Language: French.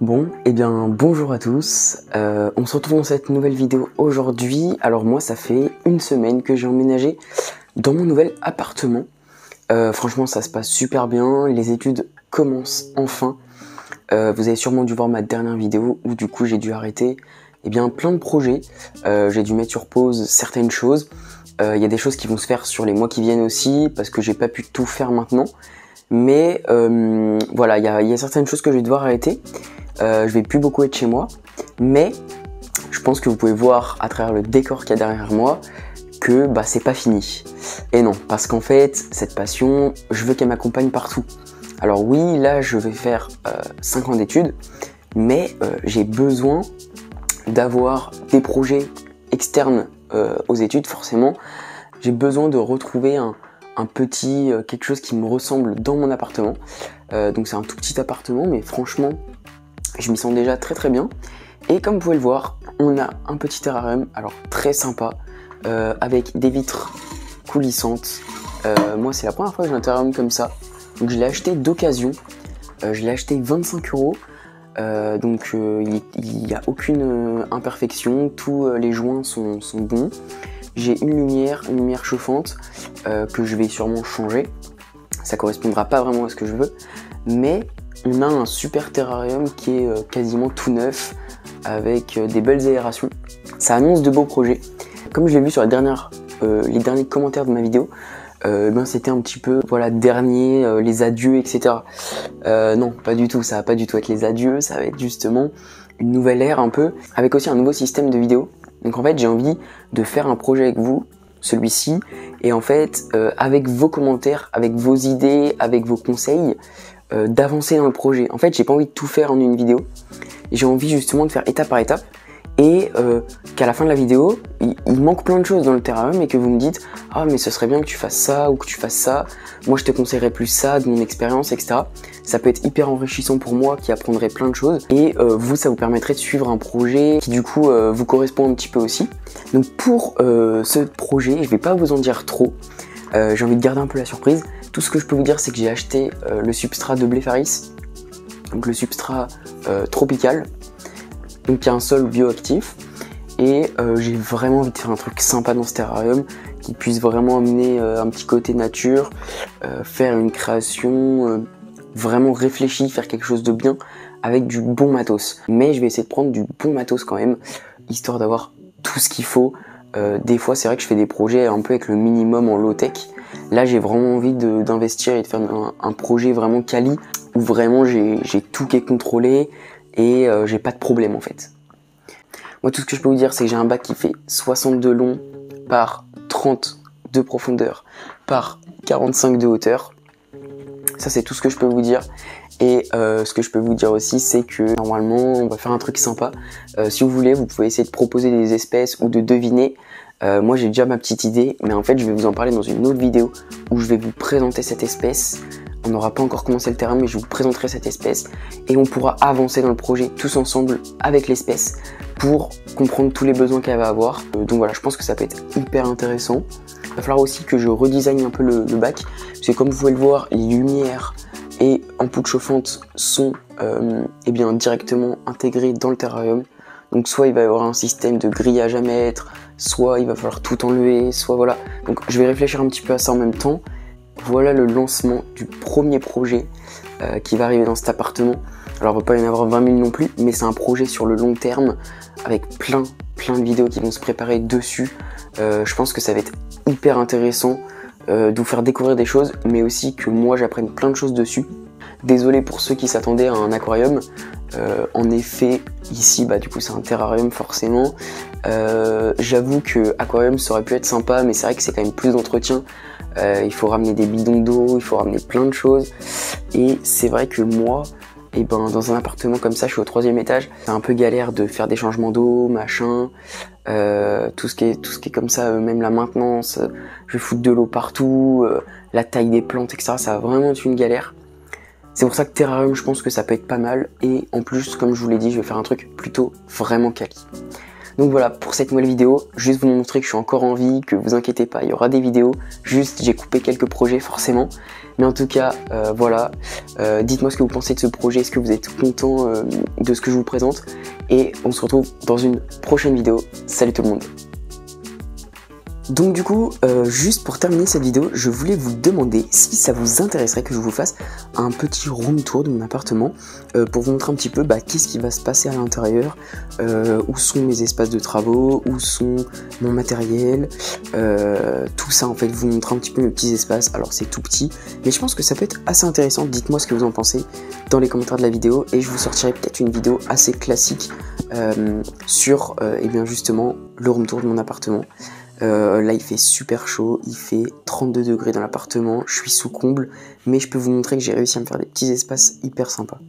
Bon, eh bien bonjour à tous, on se retrouve dans cette nouvelle vidéo aujourd'hui. Alors moi ça fait une semaine que j'ai emménagé dans mon nouvel appartement. Franchement ça se passe super bien, les études commencent enfin. Vous avez sûrement dû voir ma dernière vidéo où du coup j'ai dû arrêter plein de projets. J'ai dû mettre sur pause certaines choses. Il y a des choses qui vont se faire sur les mois qui viennent aussi parce que j'ai pas pu tout faire maintenant. Mais voilà, il y a certaines choses que je vais devoir arrêter. Je vais plus beaucoup être chez moi, mais je pense que vous pouvez voir à travers le décor qu'il y a derrière moi que c'est pas fini. Et non, parce qu'en fait, cette passion, je veux qu'elle m'accompagne partout. Alors oui, là je vais faire 5 ans d'études, mais j'ai besoin d'avoir des projets externes aux études, forcément. J'ai besoin de retrouver un petit quelque chose qui me ressemble dans mon appartement. Donc c'est un tout petit appartement, mais franchement, je m'y sens déjà très bien. Et comme vous pouvez le voir, on a un petit terrarium, alors très sympa, avec des vitres coulissantes. Moi c'est la première fois que j'ai un terrarium comme ça. Donc je l'ai acheté d'occasion. Je l'ai acheté 25 €. Il n'y a aucune imperfection, tous les joints sont bons. J'ai une lumière chauffante que je vais sûrement changer. Ça correspondra pas vraiment à ce que je veux, mais on a un super terrarium qui est quasiment tout neuf avec des belles aérations. Ça annonce de beaux projets. Comme je l'ai vu sur les derniers commentaires de ma vidéo, c'était un petit peu les adieux, etc. Non, pas du tout, ça va pas du tout être les adieux, ça va être justement une nouvelle ère un peu, avec aussi un nouveau système de vidéo. Donc en fait j'ai envie de faire un projet avec vous, celui-ci, et en fait avec vos commentaires, avec vos idées, avec vos conseils, d'avancer dans le projet. En fait j'ai pas envie de tout faire en une vidéo, j'ai envie justement de faire étape par étape, et qu'à la fin de la vidéo, il manque plein de choses dans le terrarium et que vous me dites « Ah mais ce serait bien que tu fasses ça ou que tu fasses ça, moi je te conseillerais plus ça de mon expérience, etc. » Ça peut être hyper enrichissant pour moi qui apprendrait plein de choses, et vous ça vous permettrait de suivre un projet qui du coup vous correspond un petit peu aussi. Donc pour ce projet, je vais pas vous en dire trop, j'ai envie de garder un peu la surprise. Tout ce que je peux vous dire c'est que j'ai acheté le substrat de Blefaris, donc le substrat tropical. Donc il y a un sol bioactif, et j'ai vraiment envie de faire un truc sympa dans ce terrarium qui puisse vraiment amener un petit côté nature, faire une création vraiment réfléchie, faire quelque chose de bien avec du bon matos. Mais je vais essayer de prendre du bon matos quand même, histoire d'avoir tout ce qu'il faut. Des fois c'est vrai que je fais des projets un peu avec le minimum en low tech. Là j'ai vraiment envie d'investir et de faire un projet vraiment quali, où vraiment j'ai tout qui est contrôlé, et j'ai pas de problème en fait. Moi tout ce que je peux vous dire c'est que j'ai un bac qui fait 60 de long par 30 de profondeur par 45 de hauteur. Ça c'est tout ce que je peux vous dire. Et ce que je peux vous dire aussi c'est que normalement on va faire un truc sympa. Si vous voulez vous pouvez essayer de proposer des espèces ou de deviner. Moi j'ai déjà ma petite idée, mais en fait je vais vous en parler dans une autre vidéo où je vais vous présenter cette espèce. On n'aura pas encore commencé le terrain, mais je vous présenterai cette espèce et on pourra avancer dans le projet tous ensemble avec l'espèce pour comprendre tous les besoins qu'elle va avoir. Donc voilà, je pense que ça peut être hyper intéressant. Il va falloir aussi que je redesign un peu le bac, parce que comme vous pouvez le voir, les lumières et ampoules chauffantes sont directement intégrées dans le terrarium. Donc soit il va y avoir un système de grillage à mettre, soit il va falloir tout enlever, soit voilà. Donc je vais réfléchir un petit peu à ça en même temps. Voilà le lancement du premier projet qui va arriver dans cet appartement. Alors il ne va pas y en avoir 20 000 non plus, mais c'est un projet sur le long terme avec plein de vidéos qui vont se préparer dessus. Je pense que ça va être hyper intéressant de vous faire découvrir des choses, mais aussi que moi j'apprenne plein de choses dessus. Désolé pour ceux qui s'attendaient à un aquarium. En effet, ici du coup c'est un terrarium forcément. J'avoue que aquarium ça aurait pu être sympa, mais c'est vrai que c'est quand même plus d'entretien. Il faut ramener des bidons d'eau, il faut ramener plein de choses, et c'est vrai que moi dans un appartement comme ça, je suis au 3e étage, c'est un peu galère de faire des changements d'eau, machin, tout ce qui est comme ça, même la maintenance, je vais foutre de l'eau partout, la taille des plantes, etc. Ça va vraiment être une galère. C'est pour ça que terrarium, je pense que ça peut être pas mal, et en plus, comme je vous l'ai dit, je vais faire un truc plutôt vraiment quali. Donc voilà pour cette nouvelle vidéo, juste vous montrer que je suis encore en vie, que vous inquiétez pas, il y aura des vidéos, juste j'ai coupé quelques projets forcément. Mais en tout cas, voilà, dites-moi ce que vous pensez de ce projet, est-ce que vous êtes content de ce que je vous présente. Et on se retrouve dans une prochaine vidéo. Salut tout le monde. Donc du coup, juste pour terminer cette vidéo, je voulais vous demander si ça vous intéresserait que je vous fasse un petit room tour de mon appartement pour vous montrer un petit peu qu'est-ce qui va se passer à l'intérieur, où sont mes espaces de travaux, où sont mon matériel, tout ça en fait, vous montrer un petit peu mes petits espaces. Alors c'est tout petit, mais je pense que ça peut être assez intéressant. Dites-moi ce que vous en pensez dans les commentaires de la vidéo et je vous sortirai peut-être une vidéo assez classique sur et bien justement le room tour de mon appartement. Là il fait super chaud, il fait 32 degrés dans l'appartement, je suis sous comble, mais je peux vous montrer que j'ai réussi à me faire des petits espaces hyper sympas.